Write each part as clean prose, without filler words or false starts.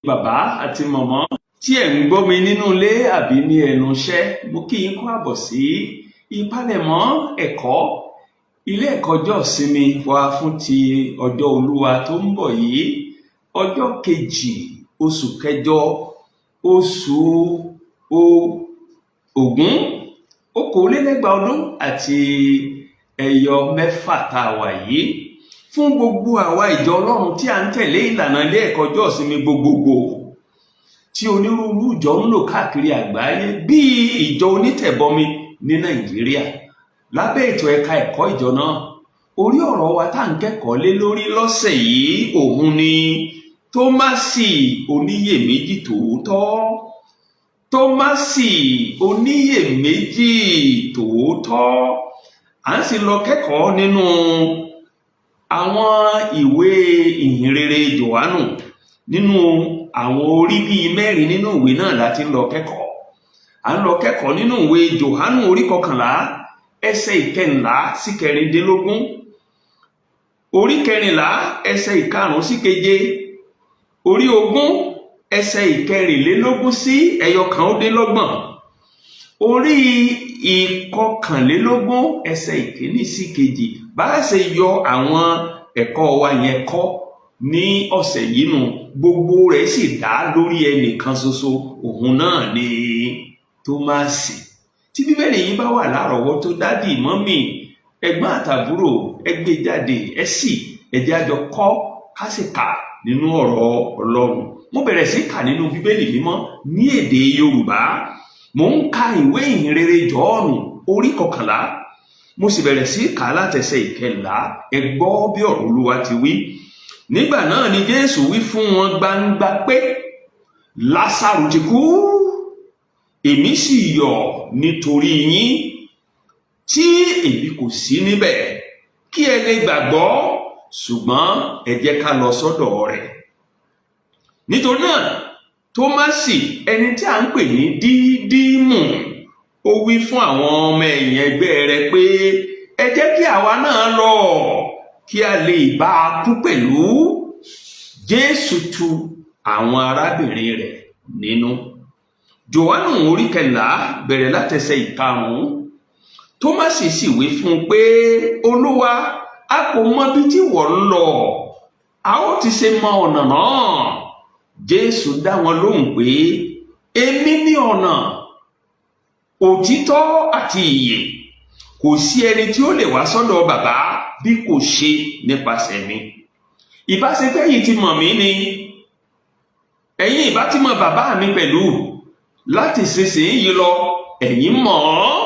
Bàbá àti màmá tí ẹ̀ ń gbọ́ mi nínú ilé àbí ní ẹnu iṣẹ́, mo kí yín kú àbọ̀ sí ìpalẹ̀mọ́ ẹ̀kọ́ ilé ẹ̀kọ́ ọjọ́ ìsinmi wa fún ti ọjọ́ Olúwa tó ń bọ̀ yìí, ọjọ́ kejì oṣù kẹjọ oṣù Ògún 2026 àti ẹyọ mẹ́fà tá a wà yìí. Fún gbogbo àwa ìjọ Ọlọ́run tí a ń tẹ̀lé ìlànà ilé ẹ̀kọ́ ọjọ́ ìsinmi gbogbogbò tí onírúurú ìjọ ń lò káàkiri àgbáyé bíi ìjọ onítẹ̀bọmi ní Nàìjíríà, lábẹ́ ètò ẹ̀ka ẹ̀kọ́ ìjọ náà, orí ọ̀rọ̀ wa tá à ń kẹ́kọ̀ọ́ lé lórí lọ́sẹ̀ yìí òun ni Tómásì oníyèméjì tòótọ́. Tómásì oníyèméjì tòótọ́. À ń sì lọ kẹ́kọ̀ọ́ nínú àwọn ìwé ìhìnrere Jòhánù, nínú àwọn orí bíi 4 nínú ìwé náà láti lọ kẹ́kọ̀ọ́. À ń lọ kẹ́kọ̀ọ́ nínú ìwé Jòhánù orí 11 ẹsẹ̀ 14 sí 16, orí 14 ẹsẹ̀ 5 sí 7, orí 20 ẹsẹ̀ 24 sí 29, orí 21 ẹsẹ̀ 1 sí 2. Bá a ṣe yọ àwọn ẹ̀kọ́ wa yẹn kọ́ ní ọ̀sẹ̀ yìí nù, gbogbo rẹ̀ sì dá lórí ẹnìkan ṣoṣo, òun náà ni Tómásì. Tí bíbélì yìí bá wà lárọ̀ọ́wọ́tó, dádì, mọ́mì, ẹ̀gbọ́n àtàbúrò, ẹ gbé jáde, ẹ jẹ́ a jọ kọ́ ká sì kà nínú ọ̀rọ̀ Ọlọ́run. Mo bẹ̀rẹ̀ sí kà nínú bíbélì mímọ́ ní èdè Yorùbá. Mo ń ka ìwé ìhìnrere Jòhánù orí 11. Mo sì bẹ̀rẹ̀ sí kà látẹsẹ̀ 14. Ẹ gbọ́ bí ọ̀rọ̀ Olúwa ti wí. Nígbà náà ni Jésù wí fún wọn gbangba pé, Lásárù ti kú, èmi sì yọ̀ nítorí yín tí èmi kò sí níbẹ̀, kí ẹ lè gbàgbọ́, ṣùgbọ́n ẹ jẹ́ ká lọ sọ́dọ̀ rẹ̀. Nítorí náà, Tómásì, ẹni tí a ń pè ní Dídímù, ó wí fún àwọn ọmọ ẹ̀yìn ẹgbẹ́ rẹ̀ pé, ẹ jẹ́ kí àwa náà lọ, kí a lè bá a kú pẹ̀lú. Jésù tu àwọn arábìnrin rẹ̀ nínú. Jòhánù orí 11 bẹ̀rẹ̀ látẹsẹ̀ 5. Tómásì sì wí fún un pé, Olúwa, a kò mọ bí tí ìwọ ń lọ, a ó ti ṣe mọ ọ̀nà náà. Jésù dá wọn lóhùn pé, èmi ni ọ̀nà, òtítọ́ àti ìyè. Kò sí ẹni tí ó lè wá sọ́dọ̀ Bàbá bí kò ṣe nípasẹ̀ mi. Ìbá ṣe pé ẹ̀yin ti mọ̀ mí ni, ẹ̀yin ìbá ti mọ̀ Bàbá mi pẹ̀lú. Láti ìsinsìnyí lọ, ẹ̀yin mọ̀ ọ́n,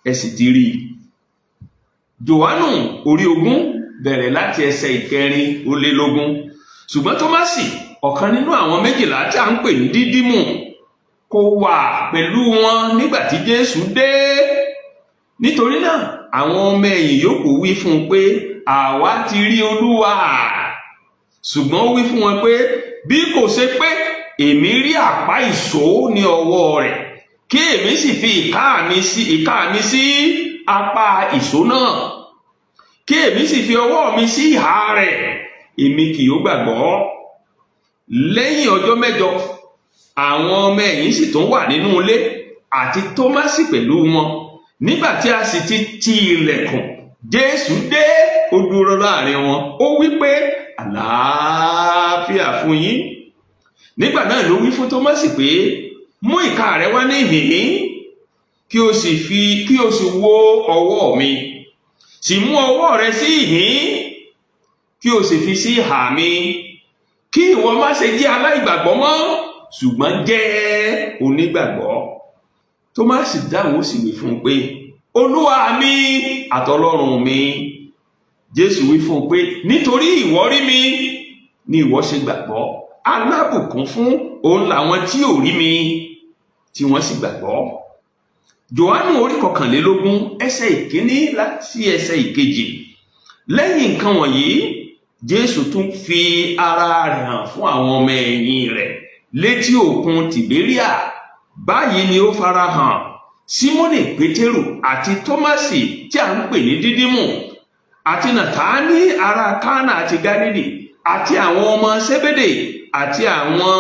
ẹ sì ti rí i. Jòhánù orí 20 bẹ̀rẹ̀ láti ẹsẹ̀ 4. Ṣùgbọ́n Tómásì, ọ̀kan nínú àwọn 12 tí a ń pè ní Dídímù, kò wà pẹ̀lú wọn nígbà tí Jésù dé. Nítorí náà, àwọn ọmọ ẹ̀yìn yòókù wí fún un pé, àwa ti rí Olúwa. Ṣùgbọ́n ó wí fún wọn pé, bí kò ṣe pé èmi rí àpá ìṣó ní ọwọ́ rẹ̀, kí èmi sì fi ìka mi sí apá ìṣó náà, kí èmi sì fi ọwọ́ mi sí ìhà rẹ̀, èmi kì yóò gbàgbọ́. Lẹ́yìn ọjọ́ 7, àwọn ọmọ ẹ̀yìn sì tún wà nínú ilé, àti Tómásì pẹ̀lú wọn. Nígbà tí a sì ti ilẹ̀kùn, Jésù dé, ó dúró láàrin wọn, ó wí pé, àlàáfíà fún yín. Nígbà náà ló wí fún Tómásì pé, mú ìka rẹ wá níhìn-ín, kí o sì wo ọwọ́ mi, sì mú ọwọ́ rẹ sí ìhín, kí o sì fi sí ìhà mi. Kí ìwọ má ṣe jẹ́ aláìgbàgbọ́ mọ́, ṣùgbọ́n jẹ́ onígbàgbọ́. Tómásì dáhùn ó sì wí fún un pé, Olúwa mi àtọlọ́run mi. Jésù wí fún un pé, nítorí ìwọ rí mi ni ìwọ ṣe gbàgbọ́. Alábùkún fún òun làwọn tí ò rí mi tí wọ́n sì gbàgbọ́. Jòhánù orí 21 ẹsẹ̀ 1 láti ẹsẹ̀ 2. Lẹ́yìn nǹkan wọ̀nyí, Jésù tún fi ara rẹ̀ hàn fún àwọn ọmọ ẹ̀yìn rẹ̀ létí òkun Tìbéríà. Báyìí ni ó farahàn Símónì Pétérù àti Tómásì tí a ń pè ní Dídímù, àti Nàtánì ará Kánà àti Gálílì, àti àwọn ọmọ Sébédè, àti àwọn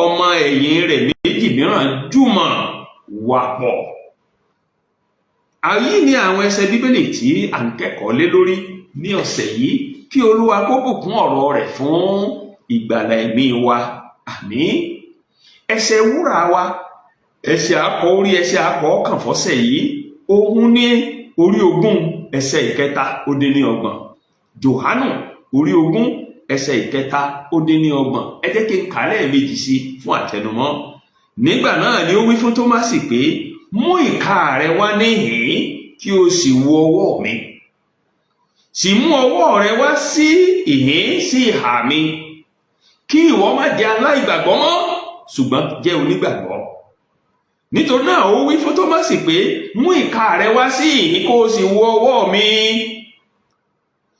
ọmọ ẹ̀yìn rẹ̀ méjì mìíràn jùmọ̀ wà pọ̀. Àyí ni àwọn ẹsẹ̀ bíbélì tí à ń kẹ́kọ̀ọ́ lé lórí ní ọ̀sẹ̀ yìí. Kí Olúwa kó bùkún ọ̀rọ̀ rẹ̀ fún ìgbàlà ẹ̀mí wa. Àmín. Ẹsẹ̀ wúrà wa, ẹsẹ̀ akọ orí ẹsẹ̀ akọ ọkàn fọ́sẹ̀ yìí, ohun ní orí 20 ẹsẹ̀ 3:30. Jòhánù orí 20 ẹsẹ̀ 3:30. Ẹ jẹ́ kí n kà á lẹ́ẹ̀mejì sí fún àtẹnumọ́. Nígbà náà ni ó wí fún Tómásì pé, mú ìka rẹ wá níhìn-ín kí o sì wo ọwọ́ mi, sì mú ọwọ́ rẹ wá sí ìhín sí ìhà mi, kí ìwọ má jẹ́ aláìgbàgbọ́ mọ́, ṣùgbọ́n jẹ́ onígbàgbọ́. Nítorí náà ó wí fún Tómásì pé, mú ìka rẹ wá sí ìhín kó o sì wo ọwọ́ mi,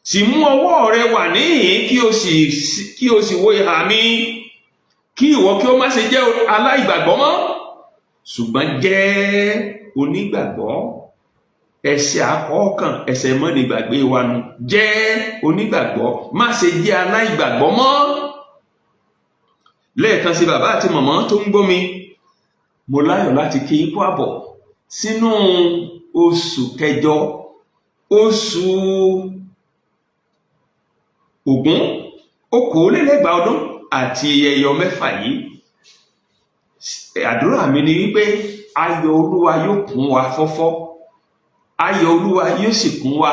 sì mú ọwọ́ rẹ wà níhìn kí o sì wo ìhà mi, kí ìwọ kí ó má ṣe jẹ́ aláìgbàgbọ́ mọ́, ṣùgbọ́n jẹ́ onígbàgbọ́. Ẹsẹ̀ àkọ́kàn, ẹsẹ̀ mọ́nigbàgbé wa nu. Jẹ́ onígbàgbọ́, má ṣe jẹ́ aláìgbàgbọ́ mọ́. Lẹ́ẹ̀kan sí bàbá àti màmá tó ń gbọ́ mi, mo láyọ̀ láti kí yín kú àbọ̀ sínú oṣù kẹjọ, oṣù Ògún, 2024 ọdún àti ẹyọ 6 yìí. Àdúrà mi ni wípé ayọ̀ Olúwa yóò kún wa fọ́fọ́, ayọ̀ Olúwa yóò sì kún wa,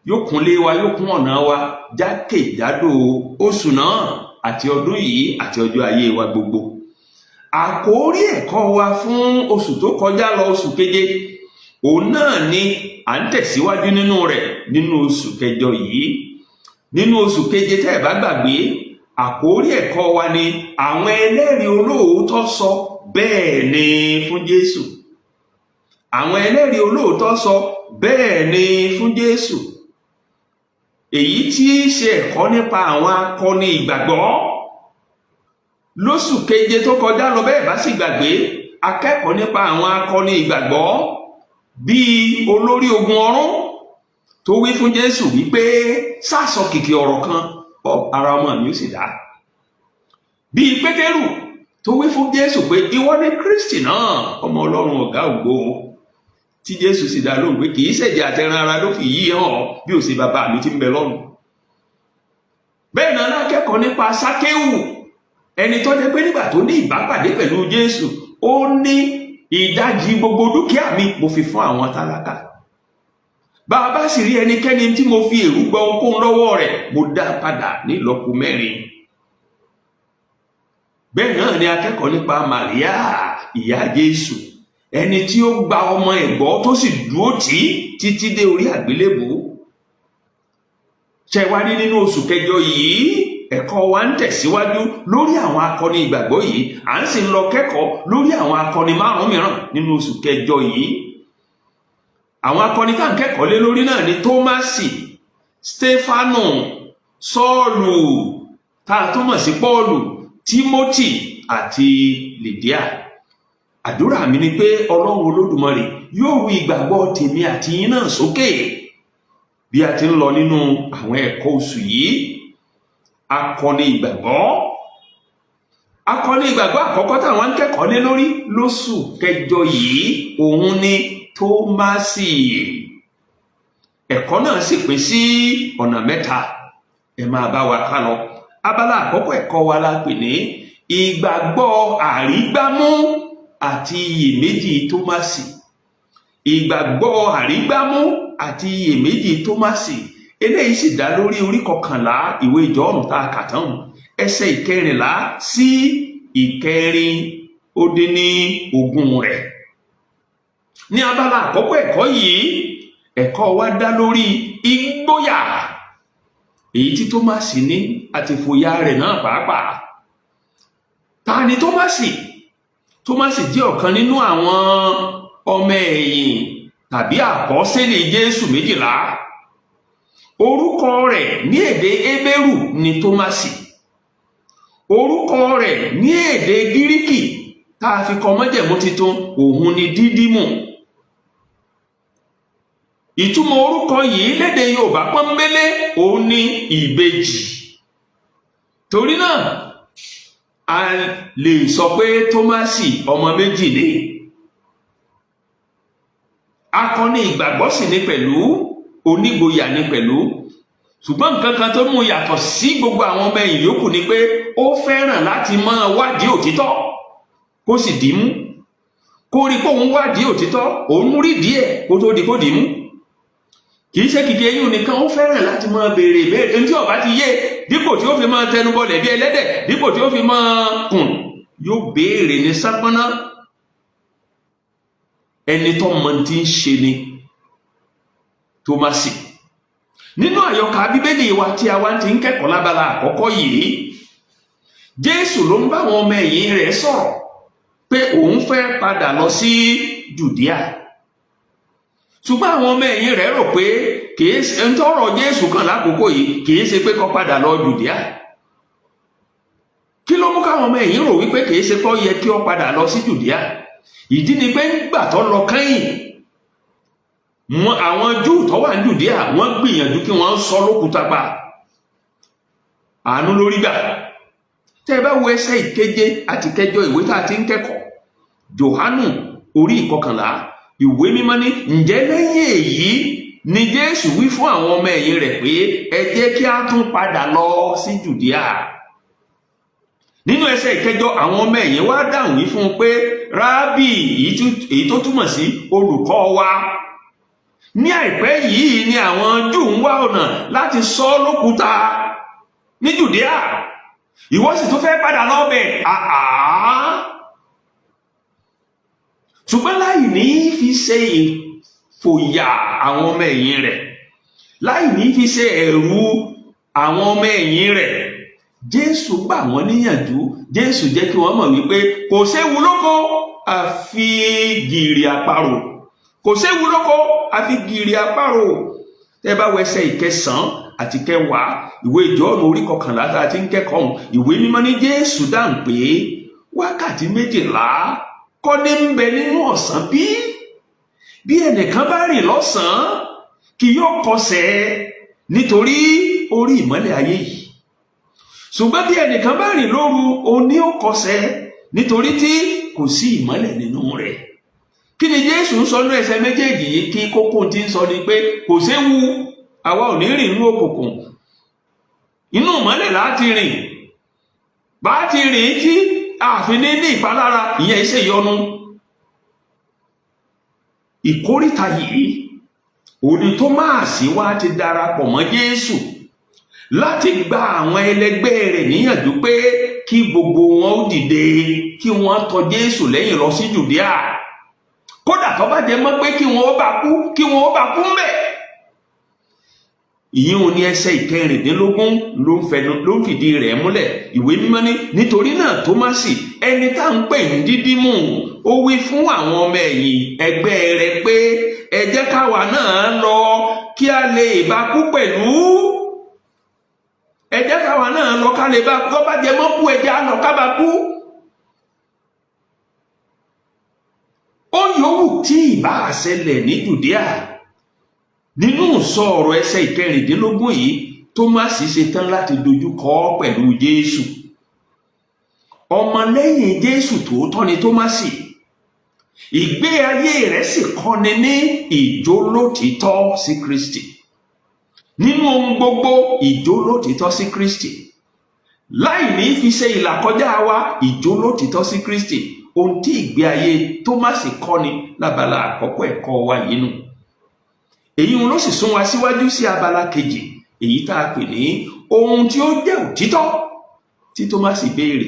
yóò kúnlé wa, yóò kún ọ̀nà wa jákèjádò oṣù náà àti ọdún yìí àti ọjọ́ ayé wa gbogbo. Àkórí ẹ̀kọ́ wa fún oṣù tó kọjá lọ, oṣù keje, òun náà ni à ń tẹ̀síwájú nínú rẹ̀ nínú oṣù kẹjọ yìí. Nínú oṣù keje tẹ́ ẹ bá gbàgbé, àkórí ẹ̀kọ́ wa ni àwọn ẹlẹ́rìí olóòótọ́ sọ bẹ́ẹ̀ ni fún Jésù. Àwọn ẹlẹ́rìí olóòótọ́ sọ bẹ́ẹ̀ ni fún Jésù. Èyí tí í ṣe ẹ̀kọ́ nípa àwọn akọni ìgbàgbọ́. Lóṣù keje tó kọjá lọ, bẹ́ẹ̀ bá sì gbàgbé, akẹ́kọ̀ọ́ nípa àwọn akọni ìgbàgbọ́ bíi olórí ogun ọ̀rún tó wí fún Jésù wípé sásọ kìkì ọ̀rọ̀ kan ara ọmọ mi ó sì dá. Bíi Pétérù tó wí fún Jésù pé ìwọ ni Kristi náà, ọmọ Ọlọ́run ọ̀gá ògo, tí Jésù sì dá lóhùn pé kì í ṣẹ̀jẹ̀ àtẹran ara ló fi yí hàn bí ó ṣe bàbá mi tí ń bẹ lọ́run. Bẹ́ẹ̀ náà lákẹ́kọ̀ọ́ nípa Sákéwù, ẹni tó jẹ́ pé nígbà tó ní ìbápàdé pẹ̀lú Jésù, ó ní ìdajì gbogbo dúkìá mi mo fi fún àwọn tálákà. Bàbá sì rí ẹnikẹ́ni tí mo fi èrú gba ohunkóhun lọ́wọ́ rẹ̀, mo dá padà ní ìlọ́po 4. Bẹ́ẹ̀ náà ni akẹ́kọ̀ọ́ nípa Màríà, ìyá Jésù, ẹni tí ó gba ọmọ ẹ̀gbọ́ tó sì dúró tì títí dé orí àgbélébùú. Ṣẹ̀wárí nínú oṣù kẹjọ yìí, ẹ̀kọ́ wa ń tẹ̀síwájú lórí àwọn akọni ìgbàgbọ́ yìí. À ń sì lọ kẹ́kọ̀ọ́ lórí àwọn akọni 5 mìíràn nínú oṣù kẹjọ yìí. Àwọn akọni tá à ń kẹ́kọ̀ọ́ lé lórí náà ni Tómásì, Stefanu, Sọ́ọ̀lù tá a tún mọ̀ sí Pọ́ọ̀lù, Tímótì àti Lídíà. Àdúrà mi ni pé Ọlọ́run Olódùmarè yóò ru ìgbàgbọ́ tèmi àti yín náà sókè bí a ti ń lọ nínú àwọn ẹ̀kọ́ oṣù yìí. Akọni ìgbàgbọ́. Akọni ìgbàgbọ́ àkọ́kọ́ táwọn ń kẹ́kọ̀ọ́ lé lórí lóṣù kẹjọ yìí, òun ni Tómásì. Ẹ̀kọ́ náà sì pín sí ọ̀nà 3. Ẹ máa bá wa ká lọ. Abala àkọ́kọ́ ẹ̀kọ́ wa la pè ní ìgbàgbọ́ àrígbámú àti iyèméjì Tómásì. Ìgbàgbọ́ àrígbámú àti iyèméjì Tómásì. Eléyìí sì dá lórí orí 11 ìwé Jòhánù tá a kà tán, ẹsẹ̀ 14 sí 14 rẹ̀. Ní abala àkọ́kọ́ ẹ̀kọ́ yìí, ẹ̀kọ́ wa dá lórí ìgboyà èyí tí Tómásì ní àti ìfòyà rẹ̀ náà pàápàá. Ta ni Tómásì? Tómásì jẹ́ ọ̀kan nínú àwọn ọmọ ẹ̀yìn tàbí àpọ́sítélì Jésù 12. Orúkọ rẹ̀ ní èdè Hébérù ni Tómásì. Orúkọ rẹ̀ ní èdè Gíríkì tá a fi kọ Májẹ̀mú Titun, òun ni Dídímù. Ìtumọ̀ orúkọ yìí lédè Yorùbá pọ́nbélé òun ni ìbejì. Torí náà a lè sọ pé Tómásì ọmọ méjì ni, akọni ìgbàgbọ́ sì ni pẹ̀lú, onígboyà ni pẹ̀lú, ṣùgbọ́n nǹkan kan tó mú yàtọ̀ sí gbogbo àwọn ọmọ ẹ̀yìn yòókù ni pé ó fẹ́ràn láti máa wádìí òtítọ́ kó sì dìímú, kó rí pé òun wádìí òtítọ́, òun rí díẹ̀ kó tó di kó dìímú. Kìí ṣe kìkì eyín nìkan, ó fẹ́ràn láti máa béèrè ìbéèrè tí ó bá ti yé, dípò tí ó fi máa tẹnubọlẹ̀ bí ẹlẹ́dẹ̀, dípò tí ó fi máa kùn, yóò béèrè ní sápọ́nà. Ẹni tó mọ tí ń ṣe ni Tómásì. Nínú àyọkà Bíbélì wa tí a wá ti ń kẹ́kọ̀ọ́ lábala àkọ́kọ́ yìí, Jésù ló ń bá àwọn ọmọ ẹ̀yìn rẹ̀ sọ̀rọ̀ pé òun fẹ́ padà lọ sí Jùdíà. Ṣùgbọ́n àwọn ọmọ ẹ̀yìn rẹ̀ rò pé kìí ṣe ń tọrọ Jésù kan lákòókò yìí, kìí ṣe pé kó padà lọ Jùdíà. Kí ló mú káwọn ọmọ ẹ̀yìn rò wípé kìí ṣe kó yẹ kí ó padà lọ sí Jùdíà? Ìdí ni pé ńgbà tó lọ kẹ́yìn, àwọn Júù tó wà ní Jùdíà wọ́n gbìyànjú kí wọ́n sọ lókùúta pa. Àánú lórí gbà. Tẹ́ ẹ bá wo ẹsẹ̀ ìkeje àti kẹjọ ìwé tá a ti ń kẹ́kọ̀ọ́, Jòhánù orí 11, ìwé mímọ́ ní, ǹjẹ́ lẹ́yìn èyí ni Jésù wí fún àwọn ọmọ ẹ̀yìn rẹ̀ pé ẹ jẹ́ kí a tún padà lọ sí Jùdíà. Nínú ẹsẹ̀ ìkẹjọ, àwọn ọmọ ẹ̀yìn wá dáhùn wí fún un pé rábì, èyí tó túmọ̀ sí olùkọ́ wa, ní àìpẹ́ yìí ni àwọn Júù ń wá ọ̀nà láti sọ lókùúta ní Jùdíà, ìwọ sì tún fẹ́ padà lọ́bẹ̀. Ṣùgbọ́n láì ní fi ṣe ìfòyà àwọn ọmọ ẹ̀yìn rẹ̀, láì ní fi ṣe ẹ̀rù àwọn ọmọ ẹ̀yìn rẹ̀, Jésù gbà wọ́n níyànjú. Jésù jẹ́ kí wọ́n mọ̀ wípé kò séwu lóko àfi gìrì àparò, kò séwu lóko àfi gìrì àparò. Tẹ́ bá wo ẹsẹ̀ 9 àti 10 ìwé Jòhánù orí 11 tá a ti ń kẹ́kọ̀ọ́, ìwé mímọ́ ní Jésù dáhùn pé wákàtí 12 kọ́ ní ń bẹ nínú ọ̀sán bí ẹnìkan bá rìn lọ́sàn-án kì yóò kọsẹ̀ nítorí orí ìmọ́lẹ̀ ayé yìí, ṣùgbọ́n bí ẹnìkan bá rìn lóru òun ni ó kọsẹ̀ nítorí tí kò sí ìmọ́lẹ̀ nínú rẹ̀. Kí ni Jésù ń sọ ní ẹsẹ̀ méjèèjì yìí? Kí kókó tí ń sọ ni pé kò séwu, àwa ò ní rìn inú òkùnkùn, inú ìmọ́lẹ̀ láti rìn, bá ti rìn tí àfi ní ìpalára, ìyẹn iṣẹ́ ìyọnu. Ìkóríta yìí òní Tómásì wá ti darapọ̀ mọ́ Jésù láti gba àwọn ẹlẹgbẹ́ rẹ̀ níyànjú pé kí gbogbo wọn ó dìde kí wọ́n tọ̀ Jésù lẹ́yìn lọ sí Jùdíà, kódà tó bá jẹ mọ́ pé kí wọ́n ó bá kú ńbẹ̀. Ìyẹn ò ní ẹsẹ̀ 14 ló ń fìdí rẹ̀ múlẹ̀. Ìwé mímọ́ ní, nítorí náà Tómásì, ẹni tá ń pè ní Dídímù, ó wí fún àwọn ọmọ ẹ̀yìn ẹgbẹ́ rẹ̀ pé ẹ jẹ́ káwa náà lọ kí a lè bá kú pẹ̀lú. Ẹ jẹ́ káwa náà lọ ká lè bá kú, tó bá jẹ mọ́ kú ẹ jẹ́ á lọ ká bá kú. Ó yòówù tí ìbá ṣẹlẹ̀ ní Jùdíà. Nínú sọ̀rọ̀ ẹsẹ̀ 14 yìí, Tómásì ṣetán láti dojú kọ pẹ̀lú Jésù. Ọmọlẹ́yìn Jésù tòótọ́ ni Tómásì. Ìgbé ayé rẹ̀ sì kọ́ni ní ìjólótìtọ́ sí Kristi. Nínú ohun gbogbo, ìjólótìtọ́ sí Kristi. Láì ní fi ṣe ìlàkọjá wa, ìjólótìtọ́ sí Kristi. Ohun tí ìgbé ayé Tómásì kọ́ni lábala àkọ́kọ́ ẹ̀kọ́ wa yìí nù. Èyí ló sì sún wa síwájú sí abala kejì, èyí tá a pè ní ohun tí ó jẹ́ òtítọ́ tí Tómásì béèrè.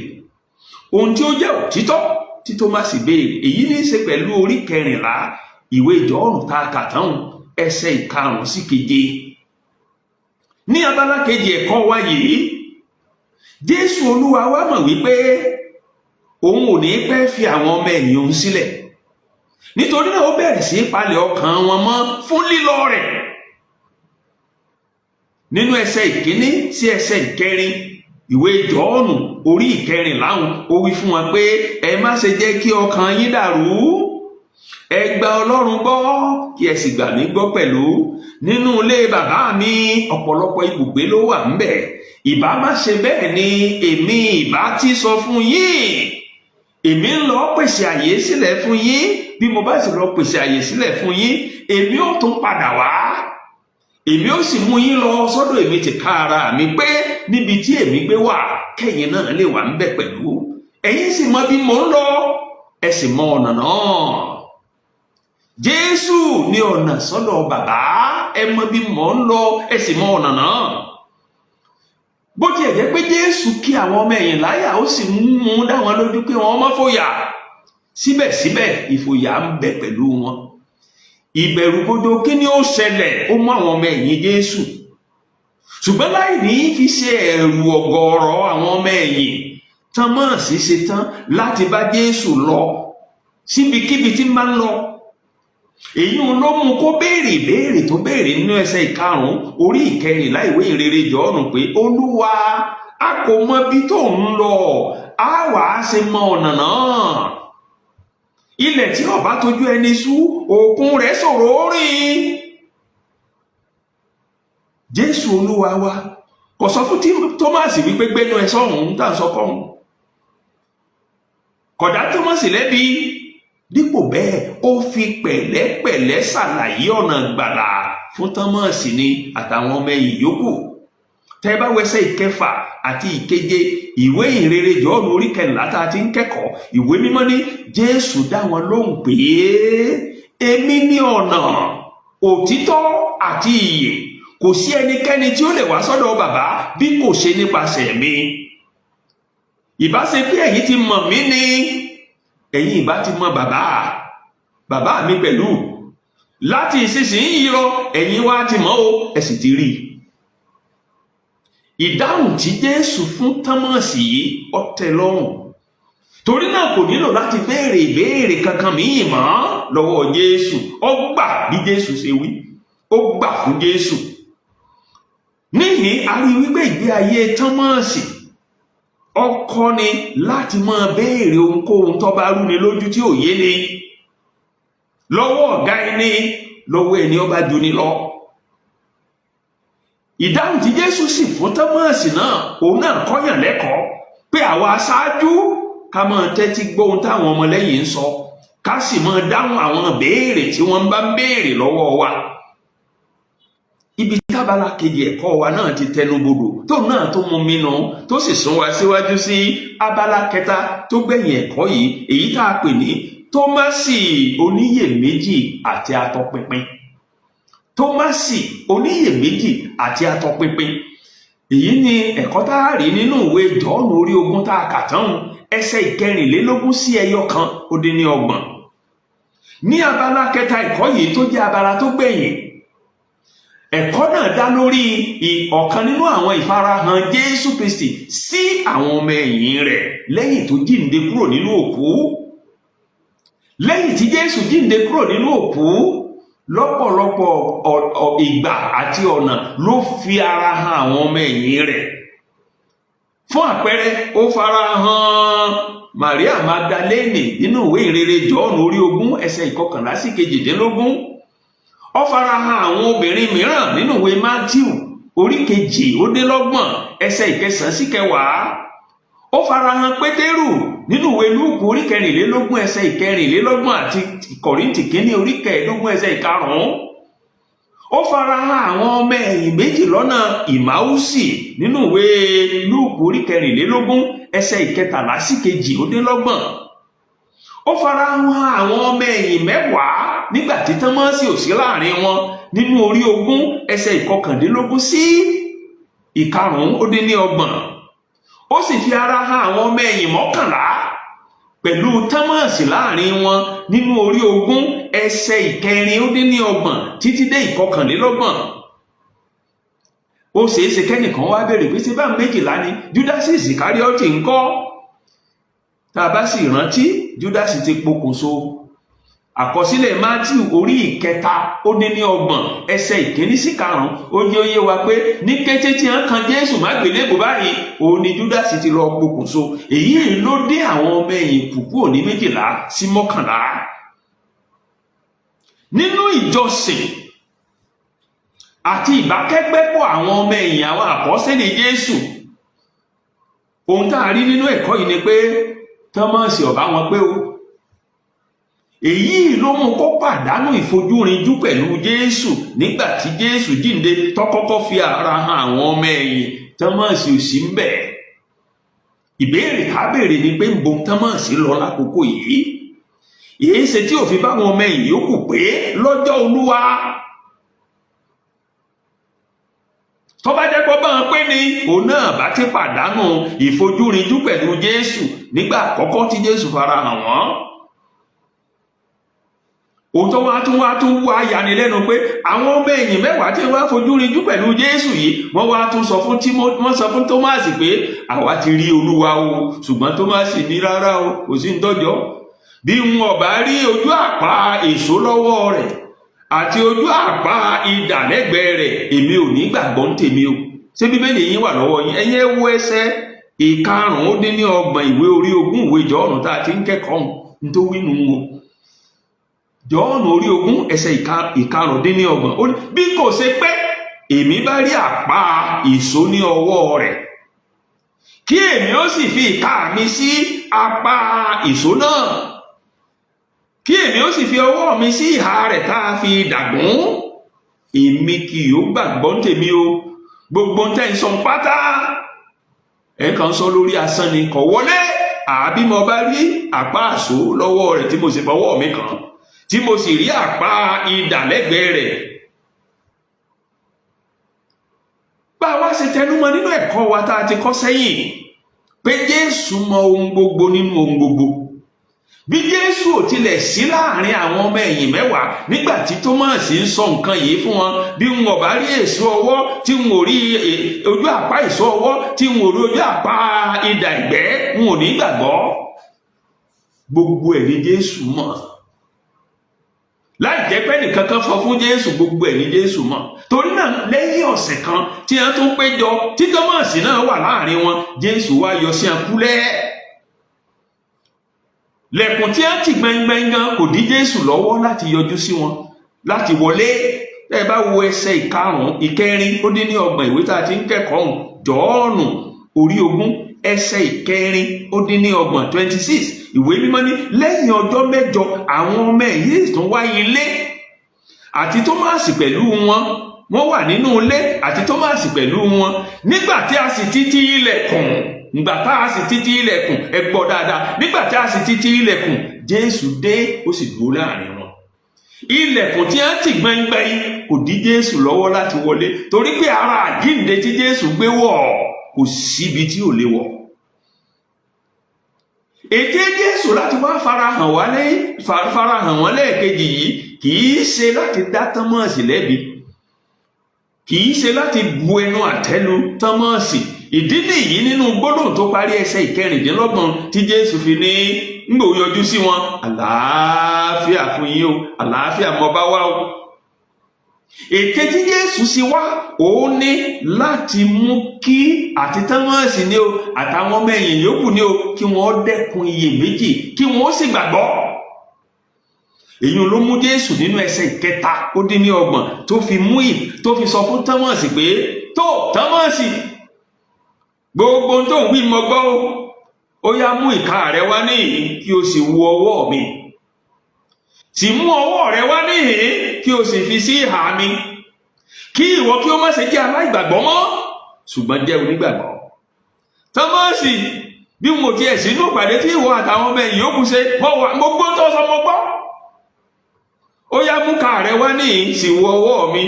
Ohun tí ó jẹ́ òtítọ́ tí Tómásì béèrè, èyí ní í ṣe pẹ̀lú orí 14 ìwé Jòhánù tá a kà tán, ẹsẹ̀ 5 sí 7. Ní abala kejì ẹ̀kọ́ wa yìí, Jésù Olúwa wa mọ̀ wípé òun ò ní pẹ́ fi àwọn ọmọ ẹ̀yìn òun sílẹ̀. Nítorí náà ó bẹ̀rẹ̀ sí palẹ̀ ọkàn wọn mọ́ fún lílọ rẹ̀. Nínú ẹsẹ̀ 1 sí ẹsẹ̀ 4 ìwé Jòhánù orí 14 ó wí fún wọn pé ẹ má ṣe jẹ́ kí ọkàn yín dàrú. ẹ gba Ọlọ́run gbọ́ kí ẹ sì gbà mí gbọ́ pẹ̀lú. Nínú ilé bàbá mi ọ̀pọ̀lọpọ̀ ibùgbé ló wà ńbẹ̀. Ìbá má ṣe bẹ́ẹ̀ ni èmi ìbá ti sọ fún yín. Èmi ń lọ pèsè àyè sílẹ̀ fún yín. Bí mo bá sì lọ pèsè àyè sílẹ̀ fún yín, èmi ó tún padà wá. Èmi ó sì mú yín lọ sọ́dọ̀ èmi tìkára mi pé níbi tí èmi gbé wà kẹ́yìn náà lè wà ńbẹ̀ pẹ̀lú. Ẹ̀yin sì mọ bí mò ń lọ, ẹ sì mọ ọ̀nà náà. Jésù ní ọ̀nà sọ́dọ̀ bàbá, ẹ mọ bí mò ń lọ, ẹ sì mọ ọ̀nà náà. Bó tiẹ̀ jẹ́ pé Jésù kí àwọn ọmọ ẹ̀yìn láyà, ó sì mú dá wọn lójú pé wọn má fòyà. Síbẹ̀síbẹ̀ ìfòyà ń bẹ pẹ̀lú wọn. Ìbẹ̀rùbojo kí ni ó ṣẹlẹ̀, ó mú àwọn ọmọ ẹ̀yìn Jésù. Ṣùgbọ́n láì ní fi ṣe ẹ̀rù ọ̀gọ̀ọ̀rọ̀ àwọn ọmọ ẹ̀yìn, tán mọ́ sí ṣe tán láti bá Jésù lọ síbikíbi tí máa ń lọ. Èyí ló mú kó béèrè ìbéèrè tó béèrè nínú ẹsẹ̀ 5 orí 14 ìwé ìrere Jòhánù pé Olúwa, a kò mọ bí tó ń lọ, a wà á ṣe mọ ọ̀nà náà. Ilẹ̀ tí ó bá tójú ẹni sú, òkun rẹ̀ ṣòro rìn. Jésù Olúwa wa kò sọ fún Tómásì wípé gbénu ẹ sọ́hùn tá à ń sọ kọ́hùn. Kò dá Tómásì lẹ́bi. Dípò bẹ́ẹ̀ ó fi pẹ̀lẹ́pẹ̀lẹ́ ṣàlàyé ọ̀nà gbàlà fún Tómásì ni àtàwọn ọmọ ẹ̀yìn yòókù. Tẹ́ bá wẹsẹ̀ 6 àti 7 ìwé ìrere Jòhánù orí 14 tá a ti ń kẹ́kọ̀ọ́, ìwé mímọ́ ní Jésù dá wọn lóhùn pé èmi ní ọ̀nà, òtítọ́ àti ìyè. Kò sí ẹnikẹ́ni tí ó lè wá sọ́dọ̀ bàbá bí kò ṣe nípasẹ̀ mi. Ìbá ṣe pé ẹ̀yin ti mọ̀ mí ni, ẹ̀yin ìbá ti mọ bàbá mi pẹ̀lú. Láti ìsinsìnyí lọ ẹ̀yin wá ti mọ̀ o, ẹ sì ti rí. Ìdáhùn tí Jésù fún Tómásì yìí ó tẹ́ lọ́rùn. Torí náà kò nílò láti béèrè ìbéèrè kankan míì mọ́ lọ́wọ́ Jésù. Ó gbà bí Jésù ṣe wí, ó gbà fún Jésù. Níhìn a rí wípé ìgbé ayé Tómásì ó kọ́ni láti máa béèrè ohunkóhun tó bá rú ni lójú tí ò yé ni lọ́wọ́ ọ̀gá ẹni, lọ́wọ́ ẹni ó bá jù ni lọ. Ìdáhùn tí Jésù sì fún Tómásì náà, òun náà kọ́yàn lẹ́kọ̀ọ́ pé àwa aṣáájú ká máa tẹ́tí gbóhun táwọn ọmọlẹ́yìn ń sọ, ká sì máa dáhùn àwọn béèrè tí wọ́n bá ń béèrè lọ́wọ́ wa. Ibi tábàlà kejì ẹ̀kọ́ wa náà ti tẹnubodò tó náà tó mú mi nù tó sì sún wa síwájú sí abala kẹta tó gbẹ̀yìn ẹ̀kọ́ yìí, èyí tá a pè ní Tómásì oníyèméjì àti atọpinpin. Tómásì oníyèméjì àti atọpinpin. Èyí ni ẹ̀kọ́ tá a rí nínú ìwé Jòhánù orí 20 tá a kà tán ẹsẹ̀ 24 sí 130. Ní abala kẹta ẹ̀kọ́ yìí tó jẹ́ abala tó gbẹ̀yìn, ẹ̀kọ́ náà dá lórí ọ̀kan nínú àwọn ìfarahàn Jésù Kristi sí àwọn ọmọ ẹ̀yìn rẹ̀ lẹ́yìn tó jíǹde kúrò nínú òkú. Lẹ́yìn tí Jésù jíǹde kúrò nínú òkú, lọ́pọ̀lọpọ̀ ìgbà àti ọ̀nà ló fi ara hàn àwọn ọmọ ẹ̀yìn rẹ̀. Fún àpẹẹrẹ, ó farahàn Màríà Magdalene nínú ìwé ìrere Jòhánù orí 20 ẹsẹ̀ 11 sí 12. Ó farahàn àwọn obìnrin mìíràn nínú ìwé Mátíù orí 2 ẹsẹ̀ 9 sí 10. Ó farahàn Pétérù nínú ìwé Lúùkù orí 24 ẹsẹ̀ 24 àti Kọ́ríńtì kínní orí 15 ẹsẹ̀ 5. Ó farahàn àwọn ọmọ ẹ̀yìn méjì lọ́nà Ìmáúsì nínú ìwé Lúùkù orí 24 ẹsẹ̀ 13 sí 28. Ó farahàn àwọn ọmọ ẹ̀yìn 10 nígbà tí Tómásì ò sí láàrin wọn nínú orí 20 ẹsẹ̀ 19 sí 25. Ó sì fi ara hàn àwọn ọmọ ẹ̀yìn 11 pẹ̀lú Tómásì láàrin wọn nínú orí 20 ẹsẹ̀ 26 títí dé 29. Ó ṣeéṣe kẹ́nìkan wá béèrè pé ṣé bá 12 ni Júdásì Ìsìkáríọ́tì ńkọ́? Tá a bá sì rántí, Júdásì ti pokùnso. Àkọsílẹ̀ Mátíù orí 3 ẹsẹ̀ 1 sí 5 ó jẹ́ ó yé wa pé ní kété tí wọ́n kan Jésù mágbélébùú báyìí, òun ni Júdásì ti lọ pokùnso. Èyí ló dé àwọn ọmọ ẹ̀yìn kù kúrò ní 12 sí 11. nínú ìjọsìn àti ìbákẹ́gbẹ́pọ̀ àwọn ọmọ ẹ̀yìn àwọn àpọ́sítélì Jésù. Ohun tá a rí nínú ẹ̀kọ́ yìí ni pé Tọ́másì ò bá wọn pé o. Èyí ló mú kó pàdánù ìfojúrinjú pẹ̀lú Jésù nígbà tí Jésù jíǹde tó kọ́kọ́ fi ara hàn àwọn ọmọ ẹ̀yìn. Tọ́másì ò sí ńbẹ̀. Ìbéèrè ká béèrè ni pé ńbo Tọ́másì lọ lákòókò yìí? Èyí ṣe tí ò fi bá àwọn ọmọ ẹ̀yìn yòókù pé lọ́jọ́ Olúwa. Tó bá jẹ́ pé bá wọn pé ni òun náà bá ti pàdánù ìfojúrinjú pẹ̀lú Jésù nígbà àkọ́kọ́ tí Jésù fara hàn wọ́n. Òun tó wá yanilẹ́nu pé àwọn ọmọ ẹ̀yìn mẹ́wàá tí wọ́n fojúrinjú pẹ̀lú Jésù yìí wọ́n wá tún sọ fún Tómásì pé àwa ti rí Olúwa o, ṣùgbọ́n Tómásì ní rárá o, kò sí ń tọ́jọ́. Bí n ò bá rí ojú àpá èso lọ́wọ́ rẹ̀ àti ojú àpá idà lẹ́gbẹ̀ẹ́ rẹ̀, èmi ò ní gbàgbọ́ ń tèmi o. Ṣé Bíbélì yín wà lọ́wọ́ yín? Ẹ̀yin ẹ wo ẹsẹ̀ 5-30 ìwé orí 20 ìwé Jọ́ọ̀nù tá a ti ń kẹ́kọ̀ọ́ ń tó wínú o. Jọ́ọ̀nù orí 20 ẹsẹ̀ 5-30 ó ní bí kò ṣe pé èmi bá rí àpá ìṣó ní ọwọ́ rẹ̀, kí èmi ó sì fi ìka mi sí apá ìṣó náà, kí èmi ó sì fi ọwọ́ mi sí ìhà rẹ̀ tá a fi dàgún, èmi kì yóò gbàgbọ́ ń tèmi o. Gbogbo ń tẹ́ ń sọ pátá ẹ̀ kàn sọ lórí asán ni, kò wọlé. Àbí mo bá rí àpá àṣó lọ́wọ́ rẹ̀ tí mo sì fọwọ́ mi kàn, tí mo sì rí àpá idà lẹ́gbẹ̀ẹ́ rẹ̀. Bá a wá ṣe tẹnumọ́ nínú ẹ̀kọ́ wa tá a ti kọ́ sẹ́yìn pé Jésù mọ ohun gbogbo nínú ohun gbogbo. Bí Jésù ò tilẹ̀ sí láàrin àwọn ọmọ ẹ̀yìn mẹ́wàá nígbà tí Tómásì ń sọ nǹkan yìí fún wọn, bí wọn ò bá rí èso ọwọ́, tí wọn ò rí ojú àpá èso ọwọ́, tí wọn ò rí ojú àpá idà ìgbẹ́, wọn ò ní gbàgbọ́. Gbogbo ẹ̀ ni Jésù mọ̀. Láì jẹ́ pé nìkankan sọ fún Jésù, gbogbo ẹ̀ ni Jésù mọ̀. Torí náà lẹ́yìn ọ̀sẹ̀ kan tí wọ́n tún péjọ tí Tómásì náà wà láàrin wọn, Jésù wá yọ sí akúlẹ̀. Lẹ̀kùn tí a ti gbẹngbẹngan kò dí Jésù lọ́wọ́ láti yọjú sí wọn, láti wọlé. Ẹ bá wo ẹsẹ̀ 5-30 ìwé tá a ti ń kẹ́kọ̀ọ́ Jọ́ọ̀nù orí 20 ẹsẹ̀ 4-30 26. Ìwé mímọ́ ní lẹ́yìn ọjọ́ 7 àwọn ọmọ ẹ̀yìn tún wá ilé, àti Tómásì pẹ̀lú wọn. Wọ́n wà nínú ilé àti Tómásì pẹ̀lú wọn. Nígbà tí a sì títí ilẹ̀kùn, ẹ gbọ́ dáadáa, nígbà tí a sì títí ilẹ̀kùn, Jésù dé, ó sì dúró láàrin wọn. Ilẹ̀kùn tí a ti gbẹngbẹ̀yìn kò dí Jésù lọ́wọ́ láti wọlé, torí pé ara àjíǹde tí Jésù gbé wọ̀ kò síbi tí ò lè wọ̀. Ète Jésù láti wá farahàn wọ́n lẹ́ẹ̀kejì yìí kì í ṣe láti dá Tọ́másì lẹ́bi, kì í ṣe láti bu ẹnu àtẹ́lu Tọ́másì. Ìdí nìyí nínú gbólóhùn tó parí ẹsẹ̀ 26 tí Jésù fi ní ńgbò yọjú sí wọn, àlàáfíà fún yín o, àlàáfíà mo bá wá o. Ète tí Jésù sì wá òun ní láti mú kí àti Tọ́másì ní o àtàwọn ọmọ ẹ̀yìn yòókù ní o kí wọ́n dẹ́kun iyèméjì, kí wọ́n sì gbàgbọ́. Èyí ló mú Jésù nínú ẹsẹ̀ 7-30 tó fi sọ fún Tọ́másì pé, tó Tọ́másì, gbogbo tó ń wí mo gbọ́ o, ó yá mú ìka rẹ wá níhìn kí o sì wo ọwọ́ mi, sì mú ọwọ́ rẹ wá níhìn kí o sì fi sí ìhà mi, kí ìwọ kí ó má ṣe jẹ́ aláìgbàgbọ́ mọ́, ṣùgbọ́n jẹ́ onígbàgbọ́. Tọ́másì, bí mo tiẹ̀ sínú ìpàdé tí ìwọ àtàwọn ọmọ ẹ̀yìn yòókù ṣe, mo gbọ́ tó sọ mo gbọ́. Ó yá mú ìka rẹ wá níhìn sì wo ọwọ́ mi,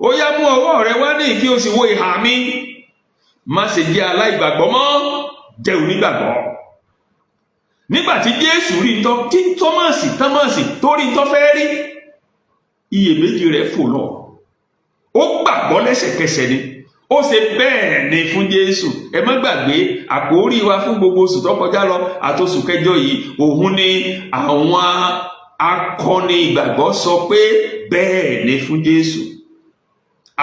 ó yá mú ọwọ́ rẹ wá níhìn kí o sì wo ìhà mi, má ṣe jẹ́ aláìgbàgbọ́ mọ́, jẹ́ onígbàgbọ́. Nígbàtí Jésù rí tí Tọ́másì tó rí tó fẹ́ rí, iyèméjì rẹ̀ fò lọ. Ó gbàgbọ́ lẹ́sẹ̀kẹsẹ̀ ni. Ó ṣe bẹ́ẹ̀ ni fún Jésù. Ẹ má gbàgbé àkórí wa fún gbogbo oṣù tó kọjá lọ àtòṣù kẹjọ yìí, òun ni àwọn akọni ìgbàgbọ́ sọ pé bẹ́ẹ̀ ni fún Jésù.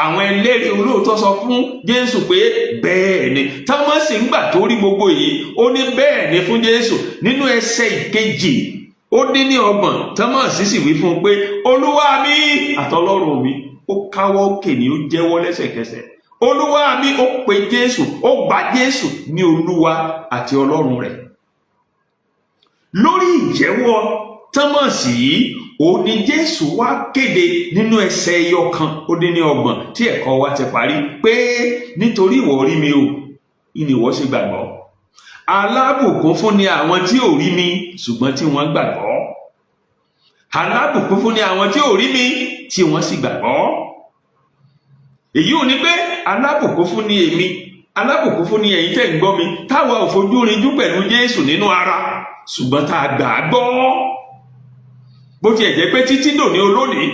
Àwọn ẹlẹ́rìí olóòótọ́ sọ fún Jésù pé bẹ́ẹ̀ ni. Tọ́másì ńgbà tó rí gbogbo yìí, ó ní bẹ́ẹ̀ ni fún Jésù. Nínú ẹsẹ̀ 2 ó-dín-ní-ọgbọ̀n Thomas sì wí fún un pé olúwa mi àtọlọ́run mi. Ó káwọ́ òkè ni ó jẹ́wọ́ lẹ́sẹ̀kẹsẹ̀. Olúwa mi, ó pe Jésù, ó gba Jésù ní olúwa àti ọlọ́run rẹ̀. Lórí ìjẹ́wọ́ Thomas yìí, òun ni Jésù wá kéde nínú ẹsẹ̀ ẹyọ-kan-ó-dín-ní-ọgbọ̀n tí ẹ̀kọ́ wa ti parí pé nítorí ìwọ rí mi o, ìwọ sì gbàgbọ́. Alábùkún fún ni àwọn tí ò rí mi ṣùgbọ́n tí wọ́n gbàgbọ́. Alábùkún fún ni àwọn tí ò rí mi tí wọ́n sì gbàgbọ́. Èyí ò ní pé alábùkún fún ni èmi, alábùkún fún ni ẹ̀yin tẹ́ ń gbọ́ mi, táwa ò fojú rinjú pẹ̀lú Jésù nínú ara ṣùgbọ́n tá a gbà á gbọ́. Bó tiẹ̀ jẹ́ pé títí dòní olónìí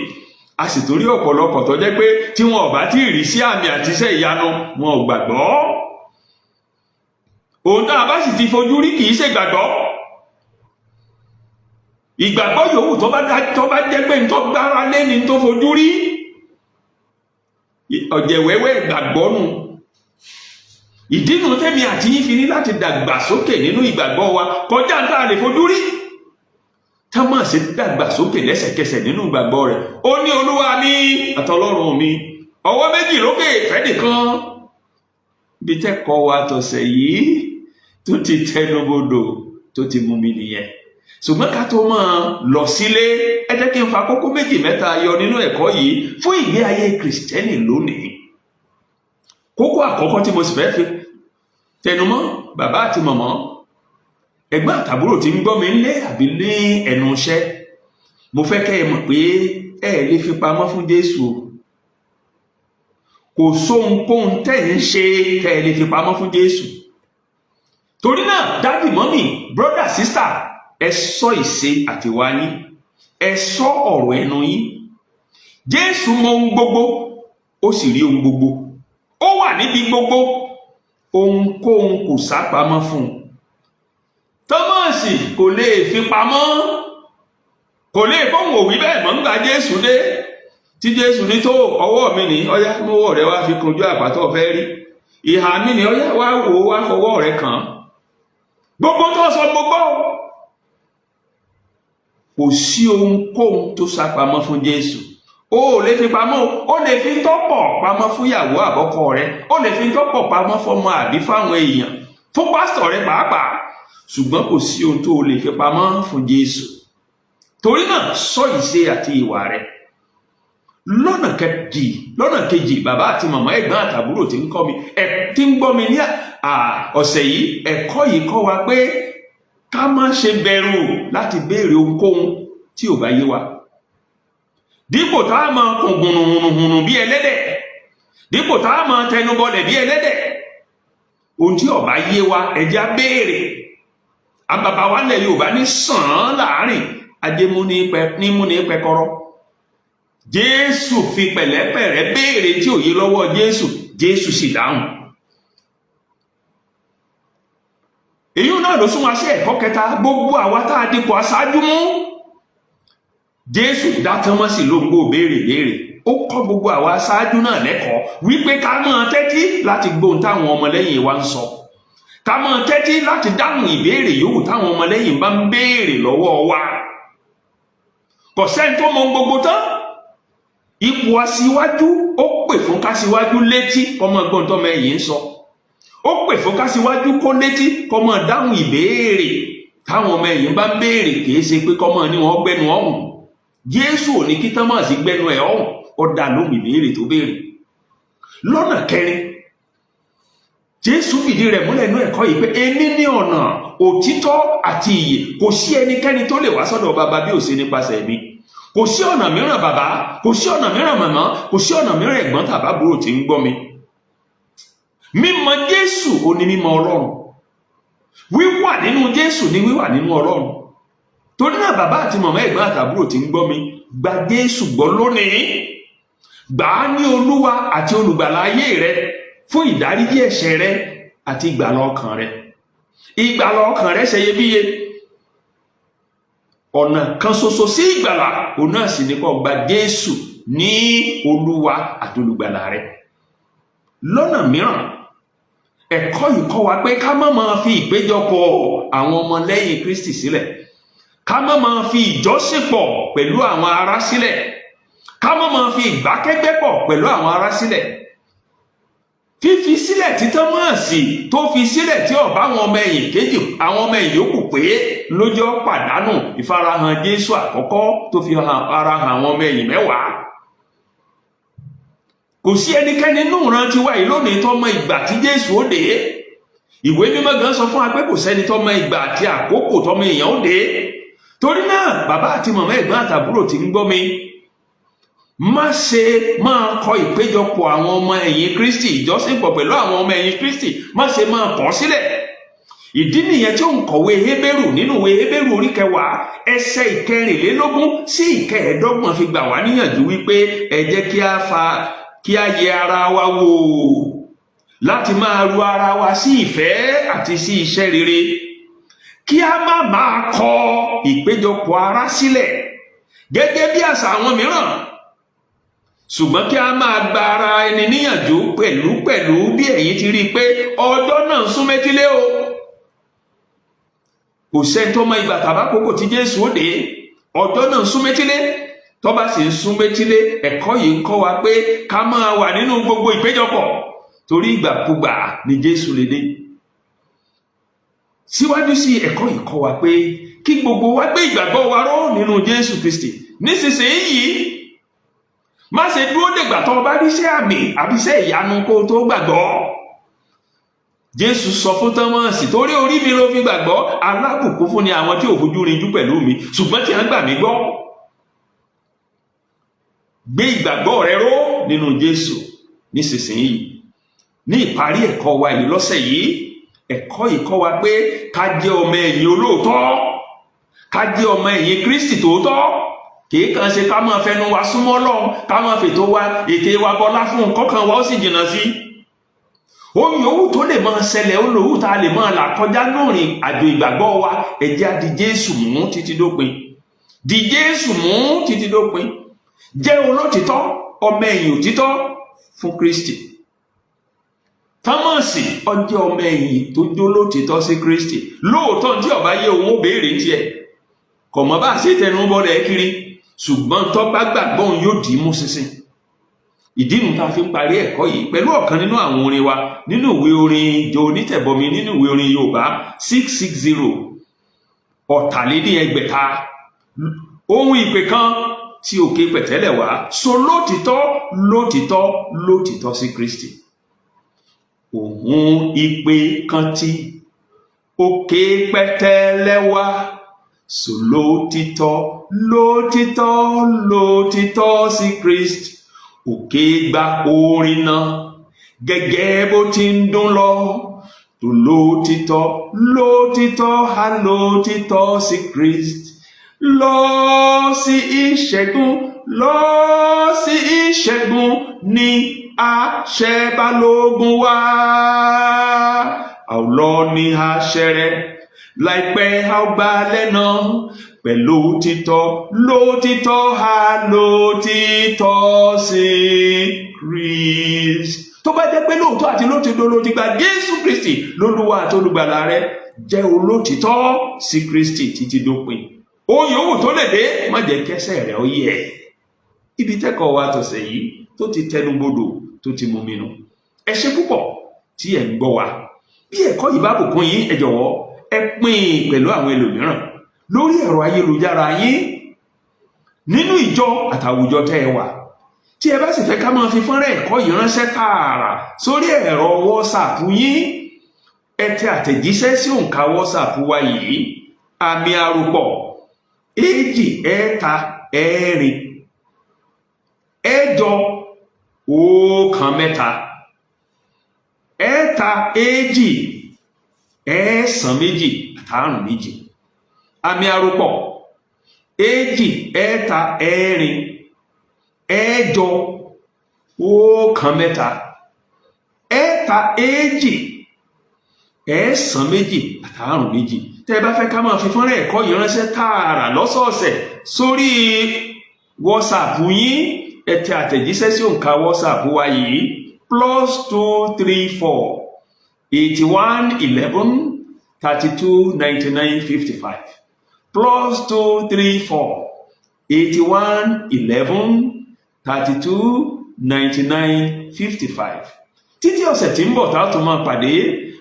a sì torí ọ̀pọ̀lọpọ̀ tó jẹ́ pé tí wọn ò bá tí ì rí sí àmì àti iṣẹ́ ìyanu wọn ò gbàgbọ́. Ohun tá a bá sì ti fojú rí kì í ṣe gbàgbọ́. Ìgbàgbọ́ yòówù tó bá jẹ́ pé tó gbára lé ní tó fojú rí, ọ̀jẹ̀wẹ́wẹ́ ìgbàgbọ́ nù. Ìdí nu tẹ́mi àti yín fi ní láti dàgbà sókè nínú ìgbàgbọ́ wa kọjá tá a lè fojú rí. Thomas dàgbà sókè lẹ́sẹ̀kẹsẹ̀ nínú ìgbàgbọ́ rẹ̀. Ó ní olúwa mi àtọlọ́run mi. Ọwọ́ méjì lókè ìfẹ́ nìkan. Bí tẹ́kọ̀ọ́ wa tọ̀sẹ̀ yìí tó ti tẹnubodò tó ti mú mi nìyẹn. Ṣùgbọ́n ká tó máa lọ sílé, ẹ jẹ́ kí n fa kókó méjì mẹ́ta yọ nínú ẹ̀kọ́ yìí fún ìgbé ayé Kìrìsìtẹ́nì lónìí. Kókó àkọ́kọ́ tí mo sì fẹ́ fi tẹnumọ́ bàbá àti màmá, ẹ̀gbọ́n àtàbúrò tí ń gbọ́ mi nílé àbí ní ẹnu iṣẹ́, mo fẹ́ kẹ́ ẹ mọ̀ pé ẹ lè fi pamọ́ fún Jésù. Kò sóhunkóhun tẹ́ ń ṣe kẹ́ ẹ lè fi pamọ́ fún Jésù. Torí náà, dádì, mọ́mì, brọ́dà, sísítà, ẹ ṣọ́ ìṣe àti ìwà yín, ẹ ṣọ́ ọ̀rọ̀ ẹnu yín. Jésù mọ ohun gbogbo, ó sì rí ohun gbogbo, ó wà níbi gbogbo, ohunkóhun kò sápamọ́ fún un. Tọ́mọ̀sì kò lè fi pamọ́, kò lè kóhùn òwí bẹ́ẹ̀ mọ́ nígbà Jésù dé. Tí Jésù ní tó ọwọ́ mi ní ọyá mọ́wọ́ rẹ wá fi kunjú àpàtọ́ fẹ́ rí, ìhà mi ní ọyá wá wò wá fọwọ́ rẹ kàn. Gbogbo tó sọ gbogbo. Kò sí ohunkóhun tó sápamọ́ fún Jésù. Ó lè fi pamọ́, ó lè fi tọ́pọ̀ pamọ́ fún ìyàwó àbọ́kọ rẹ, ó lè fi tọ́pọ̀ pamọ́ fọmọ àbí fáwọn èèyàn, fún pásítọ̀ rẹ pàápàá. Ṣùgbọ́n kò sí ohun tó lè fi pamọ́ fún Jésù. Torí náà, ṣọ́ ìṣe àti ìwà rẹ. Lọ́nà kejì, bàbá àti màmá, ẹ̀gbọ́n àtàbúrò tí ń kọ́ mi, tí ń gbọ́ mi ní ọ̀sẹ̀ yìí, ẹ̀kọ́ yìí kọ́ wa pé ká má ṣe bẹ̀rù láti béèrè ohunkóhun tí ò bá yé wa. Dípò tá a máa kùn hùnùhùnù bí ẹlẹ́dẹ̀, dípò tá a máa tẹnubọlẹ̀ bí ẹlẹ́dẹ̀, ohun tí ò bá yé wa ẹ jẹ́ á béèrè. Àbàbà wa lẹ̀ Yorùbá ní sàn án láàrin nímúni pẹkọrọ. Jésù fi pẹ̀lẹ́pẹ̀rẹ́ béèrè tí ò yé lọ́wọ́ Jésù sì dáhùn. Èyí náà ló sún wa sí ẹ̀kọ́ kẹta, gbogbo àwa tá a dipò aṣáájú mú. Jésù dá Tọ́mọ́sì lóńgbò béèrè. Ó kọ́ gbogbo àwa aṣáájú náà lẹ́kọ̀ọ́ wípé ká máa tẹ́tí láti gbóhùn táwọn ọmọlẹ́yìn wa ń sọ. Ká máa tẹ́tí láti dáhùn ìbéèrè yòówù táwọn ọmọlẹ́yìn bá ń béèrè lọ́wọ́ wa. Kò sẹ́ni tó mọ gbogbo tán. Ipò aṣíwájú ó pè fún káṣíwájú létí kọ́mọ gbọ́n tọ́mọ ẹ̀yìn ń sọ. Ó pè fún káṣíwájú kó létí kọ́mọ dáhùn ìbéèrè táwọn ọmọ ẹ̀yìn bá ń béèrè, kìí ṣe pé kọ́mọ ní wọ́n gbẹ́nu ọ̀hún. Jésù ò ní kí Tọ́mọ̀sì gbẹ́nu ẹ̀ ọ̀hún, ó dá lóhùn ìbéèrè tó béèrè. Lọ́nà kẹrin, Jésù fìdí rẹ̀ múlẹ̀ nínú ẹ̀kọ́ yìí pé èmi ní ọ̀nà, òtítọ́ àti ìyè, kò sí ẹnikẹ́ni tó lè wá sọ́dọ̀ Baba bí ò ṣe nípasẹ̀ mi. Kò sí ọ̀nà mìíràn bàbá, kò sí ọ̀nà mìíràn màmá, kò sí ọ̀nà mìíràn ẹ̀gbọ́n tàbábúrò tí ń gbọ́ mi. Mímọ̀ Jésù ò ní mímọ̀ Ọlọ́run. Wíwà nínú Jésù ní wíwà nínú Ọlọ́run. Torí náà bàbá àti màmá, ẹ̀gbọ́n àtàbúrò tí ń gbọ́ mi, gba Jésù gbọ́ lónìí. Gbà á ní Olúwa àti olùgbàlà ayé rẹ fún ìdáríjì ẹ̀ṣẹ̀ rẹ àti ìgbàlà ọkàn rẹ. Ìgbàlà ọkàn rẹ ṣe iyebíye. Ọ̀nà kan ṣoṣo sí ìgbàlà, òun náà sì ní kó gba Jésù ní Olúwa àti olùgbàlà rẹ. Lọ́nà mìíràn, ẹ̀kọ́ yìí kọ́ wa pé ká má máa fi ìpéjọpọ̀ àwọn ọmọlẹ́yìn Kristi sílẹ̀. ká má máa fi ìjọsìn pọ̀ pẹ̀lú àwọn ará sílẹ̀, ká má máa fi ìbákẹ́gbẹ́ pọ̀ pẹ̀lú àwọn ará sílẹ̀. Fífi sílẹ̀ títán mọ́ sí tó fi sílẹ̀ tí ọ̀bá àwọn ọmọ ẹ̀yìn kejì àwọn ọmọ ẹ̀yìn yòókù pé lójó pàdánù ìfarahàn Jésù àkọ́kọ́ tó fi ara hàn àwọn ọmọ ẹ̀yìn 10. Kò sí ẹnikẹ́ni nínú ìran tiwa yìí lónìí tó mọ ìgbà tí Jésù ó dé. Ìwé mímọ́ gan sọ fún wa pé kò sẹ́ni tó mọ ìgbà àti àkókò tó mọ èèyàn ó dé. Torí náà bàbá àti màmá, ẹ̀gbọ́n àtàbúrò tí ń gbọ́ mi, má ṣe máa kọ ìpéjọpọ̀ àwọn ọmọ ẹ̀yìn Kristi, ìjọsìnpọ̀ pẹ̀lú àwọn ọmọ ẹ̀yìn Kristi, má ṣe máa kọ̀ sílẹ̀. Ìdí nìyẹn tí ó ń kọ̀wé Hébérù nínú ìwé Hébérù orí 10 ẹsẹ̀ 24 sí 25 fi gbà wá níyànjú wípé ẹ jẹ́ kí a yẹ ara wa wò láti máa ru ara wa sí ìfẹ́ àti sí iṣẹ́ rere, kí a má máa kọ ìpéjọpọ̀ ara sílẹ̀ gẹ́gẹ́ bí àṣà àwọn mìíràn, ṣùgbọ́n kí a máa gba ara ẹni níyànjú pẹ̀lú bí ẹ̀yin ti rí i pé ọjọ́ náà sún méjìlé o. Kò sẹ́ni tó mọ ìgbà tàbí àkókò tí Jésù ó dé. Ọjọ́ náà sún méjìlé, tó bá sì ń sún méjìlé, ẹ̀kọ́ yìí ń kọ́ wa pé ká máa wà nínú gbogbo ìpéjọpọ̀, torí ìgbàkúgbà ni Jésù lè dé. Síwájú sí ẹ̀kọ́ yìí kọ́ wa pé kí gbogbo wa gbé ìgbàgbọ́ wa ró nínú Jésù Kristi nísinsìnyí. Má ṣe dúró dègbà tó bá ríṣẹ́ àmì àbíṣẹ́ ìyanu kó tó gbàgbọ́. Jésù sọ fún Tọ́mọ́sì, torí orí mi ló fi gbàgbọ́, alábùkún fún ni àwọn tí ò fojú rinjú pẹ̀lú mi ṣùgbọ́n tí wọ́n gbà mí gbọ́. Gbé ìgbàgbọ́ rẹ ró nínú Jésù nísinsìnyí. Ní ìparí ẹ̀kọ́ wa yìí lọ́sẹ̀ yìí, ẹ̀kọ́ yìí kọ́ wa pé ká jẹ́ ọmọ ẹ̀yìn olóòótọ́, ká jẹ́ ọmọ ẹ̀yìn Kristi tòótọ́. Kìí kàn ṣe ká máa fẹnu wa súnmọ́ Ọlọ́run, ká máa fètò wa ètè wa bọlá fún kọ́kàn wa ó sì jìnnà sí. Ohun yòówù tó lè máa ṣẹlẹ̀, ó lòówù tá a lè máa là kọjá lórin àjò ìgbàgbọ́ wa, ẹ jẹ́ á di Jésù mú títí dópin. Di Jésù mú títí dópin. Jẹ́ olótìtọ́, ọmọ ẹ̀yìn òtítọ́ fún Kristi. Tọ́mọ̀sì ó jẹ́ ọmọ ẹ̀yìn tó jó lótìtọ́ sí Kristi. Lóòótọ́ tí ó bá yé òun ó béèrè tiẹ̀, kò mọ̀ bá ṣe tẹnu bọ́lẹ̀ kiri, ṣùgbọ́n tó bá gbàgbọ́ òun yóò dì í mú ṣinṣin. Ìdí nu tá a fi ń parí ẹ̀kọ́ yìí pẹ̀lú ọ̀kan nínú àwọn orin wa nínú ìwé orin ìjọ onítẹ̀bọmi nínú ìwé orin Yorùbá 660 ọ̀tàléníẹgbẹ̀ta. Ohun ìpè kan tí òkè pẹ̀tẹ́lẹ̀ wá, so lótìtọ́ sí Kristi. Ohun ìpè kan tí òkè pẹ̀tẹ́lẹ̀ wá, so lótìtọ́ sí Kristi. Òkè gba orin náà gẹ́gẹ́ bó ti ń dún lọ, tó lótìtọ́ sí Kristi. Lọ sí ìṣẹ́gun ní àṣẹ balógun wá. Àwòlọ́ ní àṣẹ rẹ̀ láìpẹ́ àgbàlẹ̀ náà, pẹ̀lú lótìtọ́ sí Kristi. Tó bá jẹ́ pé lóòótọ́ àti lótìtọ́ ló ti gba Jésù Kristi lólúwa àti olùgbàlà rẹ, jẹ́ olótìtọ́ sí Kristi títí dópin. Ohun yòówù tó lè dé, má jẹ́ kẹ́sẹ̀ rẹ̀ ó yẹ̀. Ibi tẹ́kọ̀ọ́ wa tọ̀sẹ̀ yìí tó ti tẹnubodò tó ti mú mi nù. Ẹ ṣé púpọ̀ tí ẹ̀ ń gbọ́ wa. Bí ẹ̀kọ́ yìí bá bùkún yín, ẹ jọ̀wọ́ ẹ pín pẹ̀lú àwọn ẹlòmíràn lórí ẹ̀rọ ayélujára yín, nínú ìjọ àtàwùjọ tẹ́ ẹ wà. Tí ẹ bá sì fẹ́ ká máa fi fọ́nrán ẹ̀kọ́ yìí ránṣẹ́ tààrà sórí ẹ̀rọ WhatsApp yín, ẹ tẹ àtẹ̀jíṣẹ́ sí òǹkà WhatsApp wa yìí, àmì àròpọ̀ 2 ẹ̀ta 4 8 1 mẹ́ta 2 2 9 2 5 àmì àròpọ̀ 2 ẹ̀ta 4 8 1 mẹ́ta 2 2 9 2 tẹ́ bá fẹ́ ká máa fi fọ́nrán ẹ̀kọ́ yìí ránṣẹ́ tààrà lọ́sọ̀ọ̀sẹ̀ sórí WhatsApp yín, ẹ tẹ àtẹ̀jíṣẹ́ sí òǹkà WhatsApp wa yìí +234 81 11 32 99 55 +234 81 11 32 99 55. Títí ọ̀sẹ̀ tí ń bọ̀ tá a tún máa pàdé,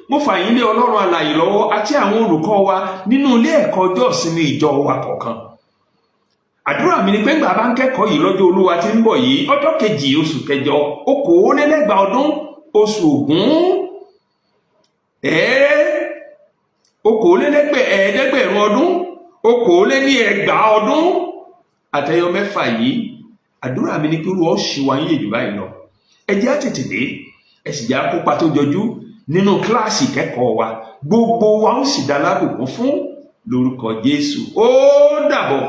mo fà yín lé Ọlọ́run alààyè lọ́wọ́ àti àwọn olùkọ́ wa nínú ilé ẹ̀kọ́ ọjọ́ ìsinmi ìjọ wa kọ̀ọ̀kan. Àdúrà mi ni pé ńgbà bá ń kẹ́kọ̀ọ́ yìí lọ́jọ́ Olúwa tí ń bọ̀ yìí, ọjọ́ kejì oṣù kẹjọ 2024 oṣù Ògún 2025 ọdún 2026 àtẹyọ mẹ́fà yìí. Àdúrà mi ni pé Olúwa ó ṣì wá yín èjì báyìí lọ. Ẹ jẹ́ á tètè dé, ẹ sì jẹ́ á kópa tó jọjú nínú kíláàsì ìkẹ́kọ̀ọ́ wa. Gbogbo wa ó sì dá lábùkún fún lórúkọ Jésù. Ó dàbọ̀.